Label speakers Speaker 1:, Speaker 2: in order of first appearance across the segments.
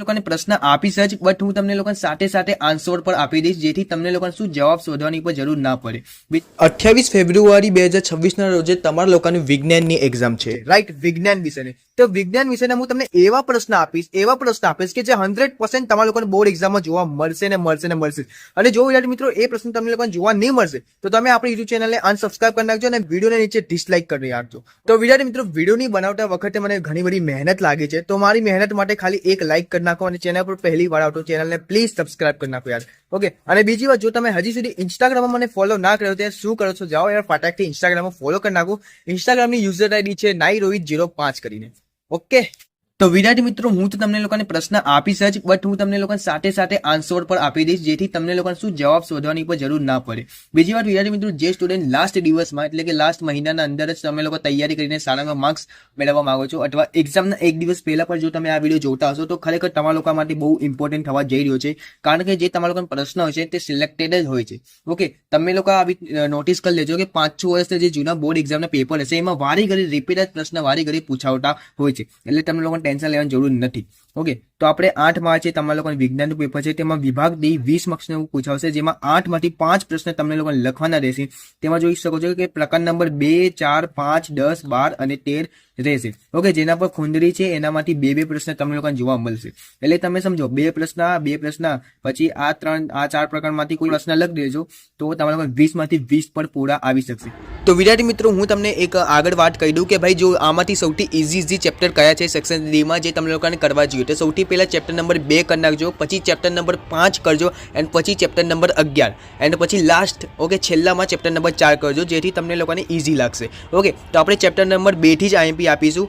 Speaker 1: લોકોને પ્રશ્ન આપીશ જ, બટ હું તમને લોકોને સાથે સાથે આન્સર પર આપી દઈશ, જેથી તમને લોકોને શું જવાબ શોધવાની પણ જરૂર ના પડે. 28 ફેબ્રુઆરી 2026 ના રોજે તમારા લોકોની વિજ્ઞાનની એક્ઝામ છે, રાઈટ? વિજ્ઞાન વિષયની. તો વિજ્ઞાન વિષયના હું તમને એવા પ્રશ્ન આપીશ કે જે 100% તમારા લોકોને બોર્ડ એક્ઝામમાં જોવા મળશે. અને જો વિદ્યાર્થી મિત્રો એ પ્રશ્ન તમને લોકોને જોવા નહીં મળશે તો તમે આપણી યુટ્યુબ ચેનલને અનસબસ્ક્રાઇબ કરી નાખજો અને વિડીયોને નીચે ડિસલાઇક કરી નાખજો. તો વિદ્યાર્થી મિત્રો, વિડીયોની બનાવતા વખતે મને ઘણી બધી મહેનત લાગી છે, તો મારી મહેનત માટે ખાલી એક લાઇક કરી નાખો અને ચેનલ પર પહેલી વાર આવતો ચેનલને પ્લીઝ સબસ્ક્રાઇબ કરી નાખો યાર. ઓકે. અને બીજી વાત, જો તમે હજી સુધી ઇન્સ્ટાગ્રામમાં મને ફોલો ના કર્યો તો શું કરો છો? જાઓ યાર ફટાકથી ઇન્સ્ટાગ્રામમાં ફોલો કરી નાખો. ઇન્સ્ટાગ્રામની યુઝર આઈડી છે નાઈરોહિત05 કરીને. ઓકે. તો વિદ્યાર્થી મિત્રો, હું તો તમને લોકોને પ્રશ્ન આપીશ જ, બટ હું તમને લોકોને સાથે સાથે આન્સર પર આપી દઈશ, જેથી તમને લોકોને શું જવાબ શોધવાની પણ જરૂર ના પડે. બીજી વાત વિદ્યાર્થી મિત્રો, જે સ્ટુડન્ટ લાસ્ટ દિવસમાં એટલે કે લાસ્ટ મહિનાના અંદર જ તમે લોકો તૈયારી કરીને સારામાં માર્ક્સ મેળવવા માંગો છો, અથવા એક્ઝામના એક દિવસ પહેલા પર જો તમે આ વિડીયો જોતા હશો, તો ખરેખર તમારા લોકો માટે બહુ ઇમ્પોર્ટન્ટ થવા જઈ રહ્યો છે, કારણ કે જે તમારા લોકોનો પ્રશ્ન હોય છે તે સિલેક્ટેડ જ હોય છે. ઓકે. તમે લોકો આવી નોટિસ કરી લેજો કે 5-6 વર્ષના જે જૂના બોર્ડ એક્ઝામના પેપર હશે એમાં વારી ઘડી રિપીટ જ પ્રશ્ન વારી ઘડી પૂછાવતા હોય છે, એટલે તમને લોકોને ટેન્શન લેવાની જરૂર નથી. ઓકે. તો આપણે 8 માર્ચે તમારા લોકોને વિજ્ઞાનનું પેપર છે, તેમાં વિભાગ ડી 20 માર્ક્સનું પૂછાવશે, જેમાં 8 માંથી 5 પ્રશ્ન તમને લોકોને લખવાના રહેશે. તેમાં જોઈ શકો છો કે પ્રકાર નંબર 2, 4, 5, 10, 12 અને 13 રહેશે. ઓકે. જેના પર ખૂંદરી છે એનામાંથી 2 પ્રશ્ન તમને લોકોને જોવા મળશે. એટલે તમે સમજો, 2 પ્રશ્ન પછી આ 4 પ્રકારમાંથી કોઈ પ્રશ્ન લખી દેજો તો તમારા લોકો 20 માંથી 20 પર પૂરા આવી શકશે. તો વિદ્યાર્થી મિત્રો, હું તમને એક આગળ વાત કહી દઉં કે ભાઈ જો આમાંથી સૌથી ઇઝી ચેપ્ટર કયા છે સેક્શન ડી માં જે તમને લોકોને કરવા જોઈએ, તો સૌથી પહેલા ચેપ્ટર નંબર 2 કરી નાખજો, પછી ચેપ્ટર નંબર 5 કરજો, એન્ડ પછી ચેપ્ટર નંબર 11, એન્ડ પછી લાસ્ટ ઓકે છેલ્લામાં ચેપ્ટર નંબર 4 કરજો, જેથી તમને લોકોને ઇઝી લાગશે. ઓકે. તો આપણે ચેપ્ટર નંબર 2 થી જ આઈએમપી આપીશું.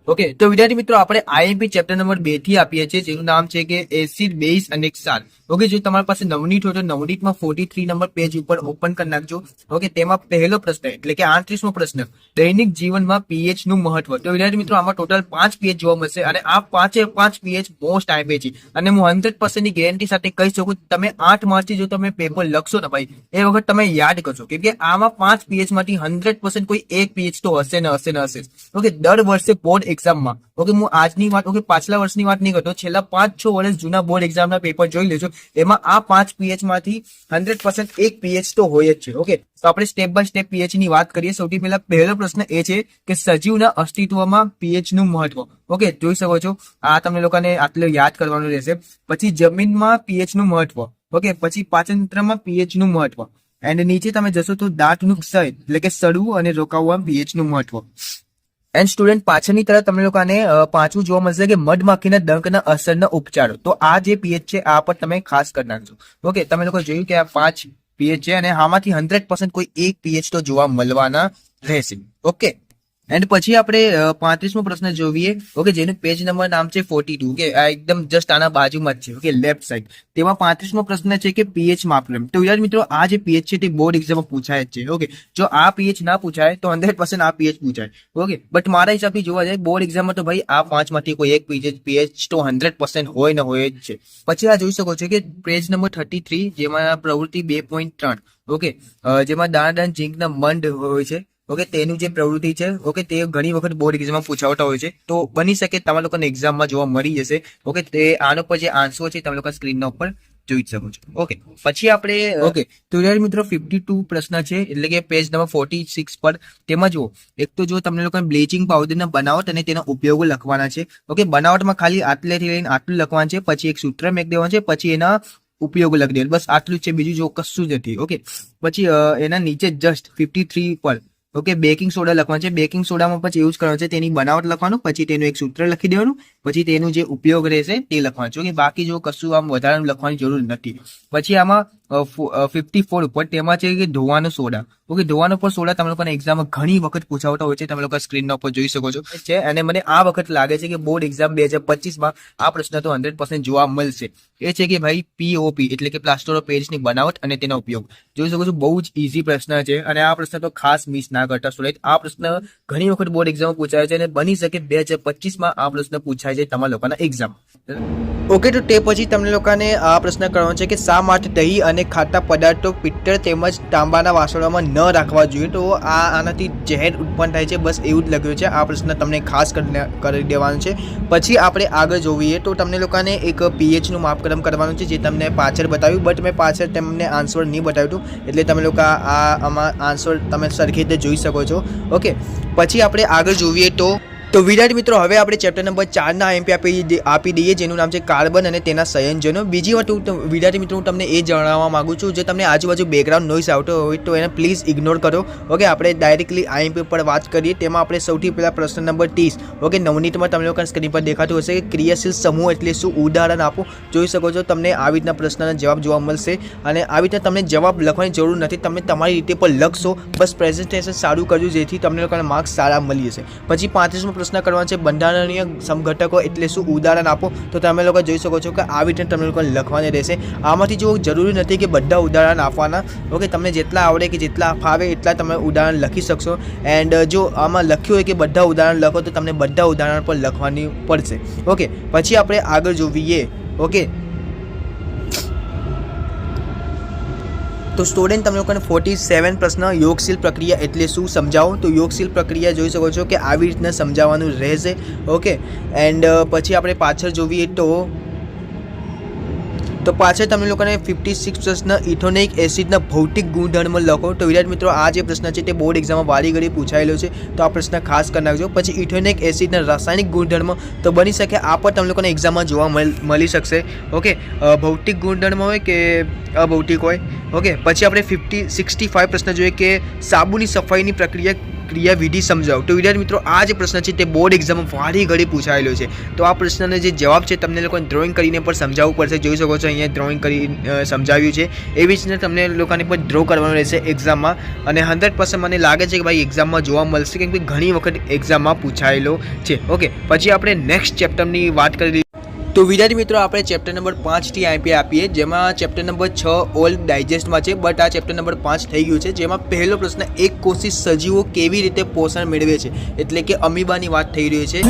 Speaker 1: ઓકે. તો વિદ્યાર્થી મિત્રો, આપણે આઈએમપી ચેપ્ટર નંબર 2 થી આપીએ છીએ, જેનું નામ છે કે એસિડ, બેઝ અને ક્ષાર. ઓકે. જો તમારી પાસે નવનીત હોય તો નવનીતમાં 43 નંબર પેજ ઉપર ઓપન કરી નાખજો. ઓકે. તેમાં પહેલો પ્રશ્ન એટલે કે 38મો પ્રશ્ન, દૈનિક જીવનમાં પીએચ નું મહત્વ. તો વિદ્યાર્થી મિત્રો, આમાં ટોટલ 5 પીએચ જોવા મળશે અને આ 5 પીએચ મોસ્ટ આઈએમપી છે, અને હું 100% ની ગેરંટી સાથે કહી શકું, તમે 8 માર્ચથી જો તમે પેપર લખશો ને ભાઈ, એ વખત તમે યાદ કરશો, કેમ કે આમાં 5 પીએચ માંથી 100% કોઈ એક પીએચ તો હશે ને હશે. ઓકે. દર વર્ષે બોર્ડ એક્ઝામમાં, ઓકે, હું આજની વાત, ઓકે, પાછલા વર્ષની વાત નહીં કરતો, છેલ્લા 5-6 વર્ષ જૂના બોર્ડ એક્ઝામના પેપર જોઈ લેજો, એમાં આ 5 પીએચ માંથી 100% એક પીએચ તો હોય જ છે. ઓકે. તો આપણે સ્ટેપ બાય સ્ટેપ પીએચ ની વાત કરીએ. સૌથી પહેલા પહેલો પ્રશ્ન એ છે કે સજીવના અસ્તિત્વમાં પીએચ નું મહત્વ. ઓકે. જોઈ શકો છો, આ તમને લોકોને આટલું યાદ કરવાનું રહેશે. પછી જમીનમાં પીએચ નું મહત્વ. ઓકે. પછી પાચનતંત્રમાં પીએચ નું મહત્વ, એન્ડ નીચે તમે જશો તો દાંતનું ક્ષય એટલે કે સડવું અને રોકાવવામાં પીએચ નું મહત્વ. એન્ડ સ્ટુડન્ટ, પાછળની તરફ તમને લોકોને 5મું જોવા મળશે કે મધમાખીના ડંખના અસરના ઉપચારો. તો આ જે પીએચ છે આ પર તમે ખાસ કરી નાખજો. ઓકે. તમે લોકો જોયું કે આ 5 પીએચ છે અને આમાંથી 100% કોઈ એક પીએચ તો જોવા મળવાના રહેશે. ઓકે. એન્ડ પછી આપણે 35મો પ્રશ્ન જોઈએ. ઓકે. જેનું પેજ નંબર નામ છે 42. ઓકે. આ એકદમ જસ્ટ આના બાજુમાં જ છે. ઓકે. Left side. તેમાં 35મો પ્રશ્ન છે કે પીએચ માપદંડ. તો યાર મિત્રો, આ જે પીએચ છે તે બોર્ડ એક્ઝામમાં પૂછાય જ છે. ઓકે. જો આ પીએચ ના પૂછાય તો 100% આ પીએચ પૂછાય. ઓકે. બટ મારા હિસાબથી જોવા જાય બોર્ડ એક્ઝામમાં તો ભાઈ આ 5 માંથી કોઈ એક પીએચ તો 100% હોય ને હોય જ છે. પછી આ જોઈ શકો છો કે પેજ નંબર 33, જેમાં પ્રવૃત્તિ 2.3. ઓકે. જેમાં દાણા ઝીંકના મંડ હોય છે. ઓકે. તેનું જે પ્રવૃત્તિ છે, ઓકે, તે ઘણી વખત બોર્ડ એક્ઝામમાં પૂછાવતા હોય છે, તો બની શકે તમારા લોકોને એક્ઝામમાં જોવા મળી જશે. ઓકે. તે આનો પર જે આન્સર છે તમે લોકો સ્ક્રીનના ઉપર જોઈ શકો છો. ઓકે. પછી આપણે ઓકે. તો યાર મિત્રો, 52 પ્રશ્ન છે, એટલે કે પેજ નંબર 46 પર. તેમાં જુઓ, એક તો જો તમને લોકોને બ્લીચિંગ પાવડરના બનાવટ અને તેના ઉપયોગો લખવાના છે. ઓકે. બનાવટમાં ખાલી આટલેથી લઈને આટલું લખવાનું છે, પછી એક સૂત્ર મેક દેવાનું છે, પછી એના ઉપયોગો લખી દેવાનું, બસ આટલું જ છે, બીજું જો કશું જ નથી. ઓકે. પછી એના નીચે જસ્ટ 53 પર ઓકે બેકિંગ સોડા લખવાનું છે. બેકિંગ સોડામાં પછી એવું જ કરવાનું છે, તેની બનાવટ લખવાનું, પછી તેનું એક સૂત્ર લખી દેવાનું, પછી તેનું જે ઉપયોગ રહેશે તે લખવાનું છે. ઓકે. બાકી જો કશું આમ વધારાનું લખવાની જરૂર નથી. પછી આમાં 54 ઉપર તેમાં છે કે ધોવાનો સોડા. ઓકે. ધોવાનો પર સોડા તમે લોકોને એક્ઝામમાં ઘણી વખત પૂછાવતા હોય છે, તમે લોકો સ્ક્રીનના ઉપર જોઈ શકો છો છે. અને મને આ વખત લાગે છે કે બોર્ડ એક્ઝામ 2025માં આ પ્રશ્ન તો 100% જોવા મળશે. એ છે કે ભાઈ પીઓપી એટલે કે પ્લાસ્ટર ઓફ પેરિસની બનાવટ અને તેનો ઉપયોગ. જોઈ શકો છો, બહુ જ ઇઝી પ્રશ્ન છે, અને આ પ્રશ્ન તો ખાસ મિસ ના કરતા સ્ટુડન્ટ. આ પ્રશ્ન ઘણી વખત બોર્ડ એક્ઝામમાં પૂછાય છે, અને બની શકે 2025માં આ પ્રશ્ન પૂછાય છે તમારા લોકોના એક્ઝામ. ઓકે. તો તે પછી તમને લોકોને આ પ્રશ્ન કરવાનો છે કે શા માટે દહીં અને અને ખાટા પદાર્થો પિત્તળ તેમજ તાંબાના વાસણોમાં ન રાખવા જોઈએ. તો આનાથી ઝેર ઉત્પન્ન થાય છે, બસ એવું જ લખ્યું છે. આ પ્રશ્ન તમને ખાસ કરી દેવાનો છે. પછી આપણે આગળ જોઈએ તો તમને લોકોને એક pHનું માપક્રમ કરવાનું છે, જે તમને પાછળ બતાવ્યું, બટ મેં પાછળ તમને આન્સર નહીં બતાવ્યું એટલે તમે લોકો આમાં આન્સર તમે સરખી રીતે જોઈ શકો છો. ઓકે, પછી આપણે આગળ જોઈએ તો વિદ્યાર્થી મિત્રો હવે આપણે ચેપ્ટર નંબર 4ના IMP આપી દઈએ, જેનું નામ છે કાર્બન અને તેના સંયોજનો. બીજી વાત વિદ્યાર્થી મિત્રો હું તમને એ જણાવવા માગું છું, જે તમને આજુબાજુ બેકગ્રાઉન્ડ નોઈસ આવતો હોય તો એને પ્લીઝ ઇગ્નોર કરો. ઓકે, આપણે ડાયરેક્ટલી IMP પર વાત કરીએ. તેમાં આપણે સૌથી પહેલાં પ્રશ્ન નંબર 30. ઓકે, 9 મિનિટમાં તમને લોકો સ્ક્રીન પર દેખાતું હશે કે ક્રિયાશીલ સમૂહ એટલે શું, ઉદાહરણ આપો. જોઈ શકો છો તમને આવી રીતના પ્રશ્નના જવાબ જોવા મળશે, અને આવી રીતના તમને જવાબ લખવાની જરૂર નથી, તમે તમારી રીતે પર લખશો. બસ પ્રેઝન્ટેશન સારું કરજો, જેથી તમને લોકોને માર્ક્સ સારા મળી જશે. પછી 35મો પ્રશ્ન કરવાનો છે, બંધારણીય સમઘટકો એટલે શું, ઉદાહરણ આપો. તો તમે લોકો જોઈ શકો છો કે આવી રીતે તમને લોકોને લખવાની રહેશે. આમાંથી જો જરૂરી નથી કે બધા ઉદાહરણ આપવાના. ઓકે, તમને જેટલા આવડે કે જેટલા ફાવે એટલા તમે ઉદાહરણ લખી શકશો. એન્ડ જો આમાં લખ્યું હોય કે બધા ઉદાહરણ લખો તો તમને બધા ઉદાહરણ પર લખવાની પડશે. ઓકે, પછી આપણે આગળ જોઈએ. ઓકે, તો સ્ટુડન્ટ તમે લોકોને 47 પ્રશ્ન, યોગશીલ પ્રક્રિયા એટલે શું સમજાવો. તો યોગશીલ પ્રક્રિયા જોઈ શકો છો કે આવી રીતના સમજાવવાનું રહેશે. ઓકે, એન્ડ પછી આપણે પાછળ જોઈએ તો પાછળ તમને લોકોને 56 પ્રશ્ન, ઇથોનિક એસિડના ભૌતિક ગુણધર્મ લખો. તો વિદ્યાર્થી મિત્રો આ જે પ્રશ્ન છે તે બોર્ડ એક્ઝામમાં વારી ઘડી પૂછાયેલો છે, તો આ પ્રશ્ન ખાસ કરી નાખજો. પછી ઇથોનિક એસિડના રાસાયણિક ગુણધર્મ, તો બની શકે આ પણ તમને લોકોને એક્ઝામમાં જોવા મળી શકશે. ઓકે, ભૌતિક ગુણધર્મ હોય કે અભૌતિક હોય. ઓકે, પછી આપણે 65 પ્રશ્ન જોઈએ કે સાબુની સફાઈની ક્રિયાવિધિ સમજાવો. તો વિદ્યાર્થી મિત્રો આ જે પ્રશ્ન છે તે બોર્ડ એક્ઝામમાં વારી ઘડી પૂછાયેલો છે, તો આ પ્રશ્નનો જે જવાબ છે તમને લોકોને ડ્રોઈંગ કરીને પણ સમજાવવું પડશે. જોઈ શકો છો અહીંયા ડ્રોઈંગ કરી સમજાવ્યું છે, એવી જ રીતે તમને લોકોને પણ ડ્રો કરવાનું રહેશે એક્ઝામમાં, અને 100% મને લાગે છે કે ભાઈ એક્ઝામમાં જોવા મળશે, કેમ કે ઘણી વખત એક્ઝામમાં પૂછાયેલો છે. ઓકે, પછી આપણે નેક્સ્ટ ચેપ્ટરની વાત કરી. તો વિદ્યાર્થી મિત્રો આપણે ચેપ્ટર નંબર 5થી IMP આપીએ, જેમાં ચેપ્ટર નંબર 6 ઓલ ડાયજેસ્ટમાં છે, બટ આ ચેપ્ટર નંબર 5 થઈ ગયું છે. જેમાં પહેલો પ્રશ્ન, એક કોષી સજીવો કેવી રીતે પોષણ મેળવે છે, એટલે કે અમીબાની વાત થઈ રહી છે.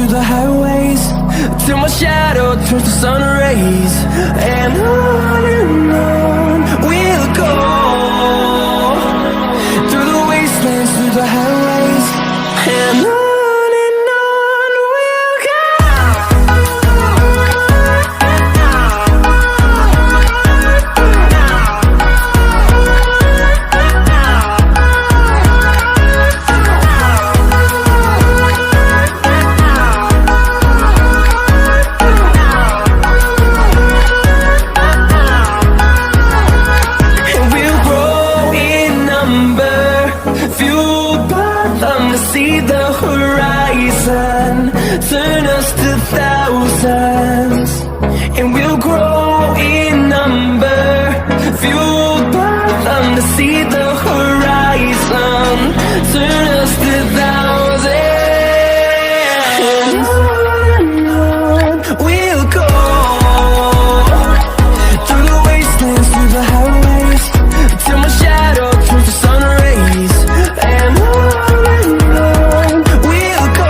Speaker 2: Turn us to thousands, and we'll grow in number, fueled by them to see the horizon. Turn us to thousands, and on we'll go, through the wastelands, through the highways, till my shadow turns to sun rays, and on we'll go.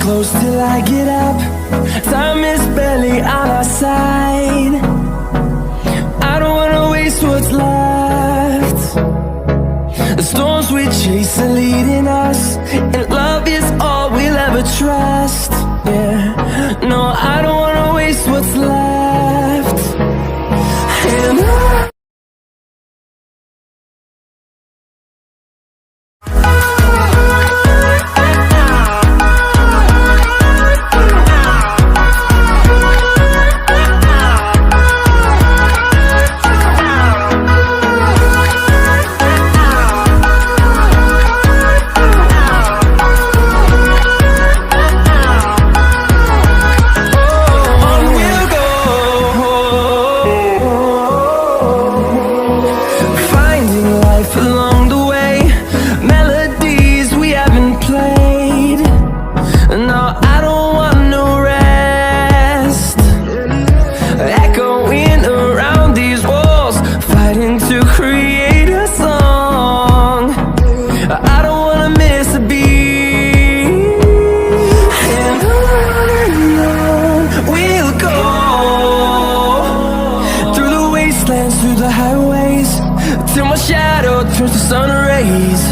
Speaker 2: Close till I get up, time is barely on our side. I don't wanna waste what's left. The storms we chase are leading us, and love is all we'll ever trust. Yeah, no, I don't wanna waste what's left. And my shadow turns to sun rays.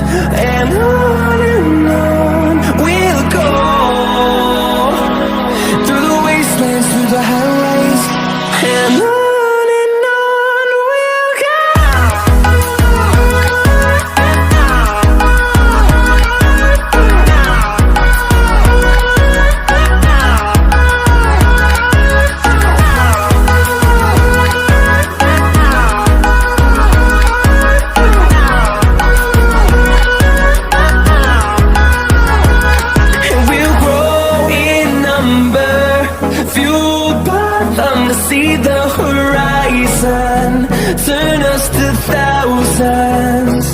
Speaker 2: And on we'll go, through the wastelands, through the highways. And on we'll go. See the horizon, turn us to thousands,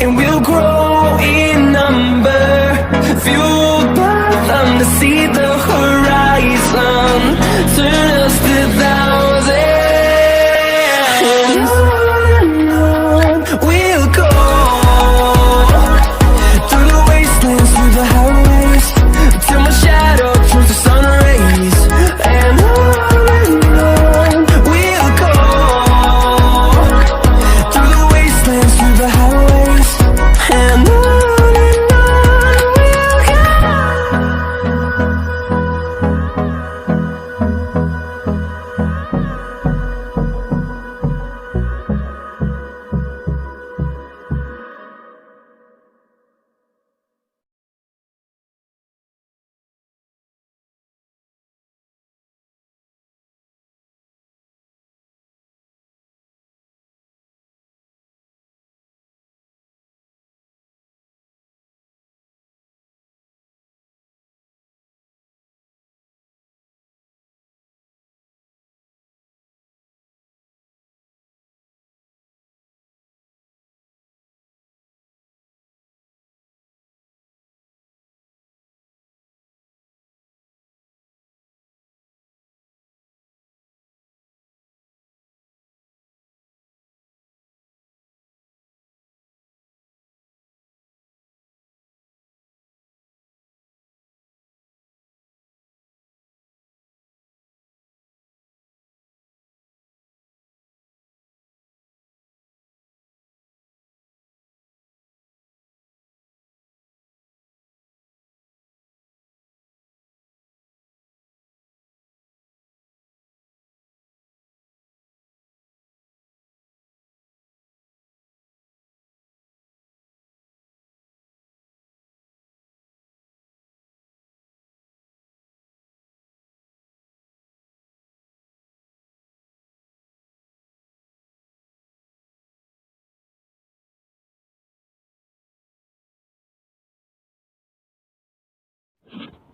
Speaker 2: and we'll grow in number, fueled by them to see the horizon, turn us to thousands, and on we'll go, through the wastelands, through the highways, till my shadow turns to sun rays, and on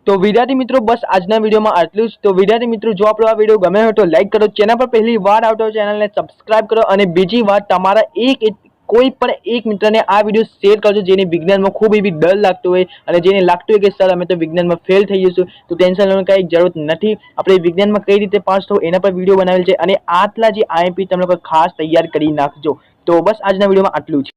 Speaker 1: તો વિદ્યાર્થી મિત્રો બસ આજના વિડીયોમાં આટલું જ. તો વિદ્યાર્થી મિત્રો જો આપણો આ વિડીયો ગમે હોય તો લાઈક કરો, ચેનલ પર પહેલી વાર આવતો હોય ચેનલને સબસ્ક્રાઇબ કરો, અને બીજી વાત તમારા કોઈ પણ એક મિત્રને આ વિડીયો શેર કરજો જેને વિજ્ઞાનમાં ખૂબ એવી ડર લાગતો હોય અને જેને લાગતું હોય કે સર અમે તો વિજ્ઞાનમાં ફેલ થઈ જઈશું. તો ટેન્શન લેવાની કાંઈ જરૂરત નથી. આપણે વિજ્ઞાનમાં કઈ રીતે પાસ થવું એના પર વિડીયો બનાવેલ છે, અને આટલા જે IMP તમે લોકો ખાસ તૈયાર કરી નાખજો. તો બસ આજના વિડીયોમાં આટલું જ.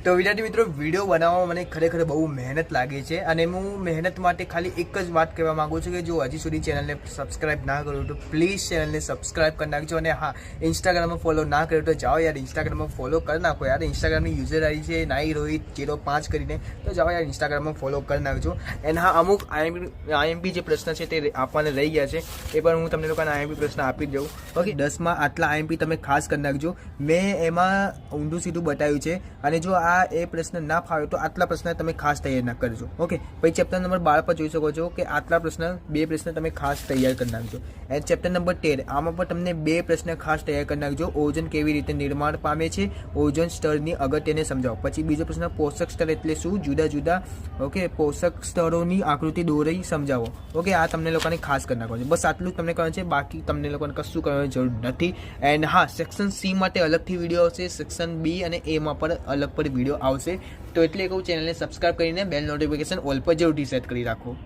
Speaker 1: તો વિદ્યાર્થી મિત્રો વિડીયો બનાવવામાં મને ખરેખર બહુ મહેનત લાગે છે, અને હું મહેનત માટે ખાલી એક જ વાત કહેવા માંગુ છું કે જો હજી સુધી ચેનલને સબસ્ક્રાઇબ ના કર્યું તો પ્લીઝ ચેનલને સબસ્ક્રાઇબ કરી નાખજો. અને હા, ઇન્સ્ટાગ્રામમાં ફોલો ના કર્યો તો જાઓ યાર ઇન્સ્ટાગ્રામમાં ફોલો કરી નાખો યાર. ઇન્સ્ટાગ્રામની યુઝર આઈડી છે નાઈરોહિત05 કરીને, તો જાઓ યાર ઇન્સ્ટાગ્રામમાં ફોલો કરી નાખજો. એન્ડ હા, અમુક IMP જે પ્રશ્ન છે તે આપવાને રહી ગયા છે, એ પણ હું તમને લોકોને IMP પ્રશ્ન આપી જ દઉં. ઓકે, 10માં આટલા IMP તમે ખાસ કરી નાખજો. મેં એમાં ઊંધું સીધું બતાવ્યું છે, અને જો આ એ પ્રશ્ન ના ફાવે તો આટલા પ્રશ્ન તમે ખાસ તૈયાર ના કરજો. ઓકે, પછી ચેપ્ટર નંબર 12 પર જોઈ શકો છો કે આટલા બે પ્રશ્ન તમે ખાસ તૈયાર કરી નાખજો. એન્ડ ચેપ્ટર નંબર 13 આમાં પણ તમને 2 પ્રશ્ન ખાસ તૈયાર કરી નાખજો. ઓઝોન કેવી રીતે નિર્માણ પામે છે, ઓઝોન સ્તરની અગત્યને સમજાવો. પછી બીજો પ્રશ્ન પોષક સ્તર એટલે શું, જુદા જુદા પોષક સ્તરોની આકૃતિ દોરી સમજાવો. ઓકે, આ તમને લોકોને ખાસ કરી નાખવાનું છે. બસ આટલું જ તમને કરવાનું છે, બાકી તમને લોકોને કશું કરવાની જરૂર નથી. એન્ડ હા, સેક્શન C માટે અલગથી વિડીયો આવશે, સેક્શન B અને A માં પણ અલગ પર વિડીયો આવશે. તો એટલે કહું, ચેનલને સબસ્ક્રાઇબ કરીને બેલ નોટિફિકેશન ઓલ પર જરૂરથી સેટ કરી રાખો.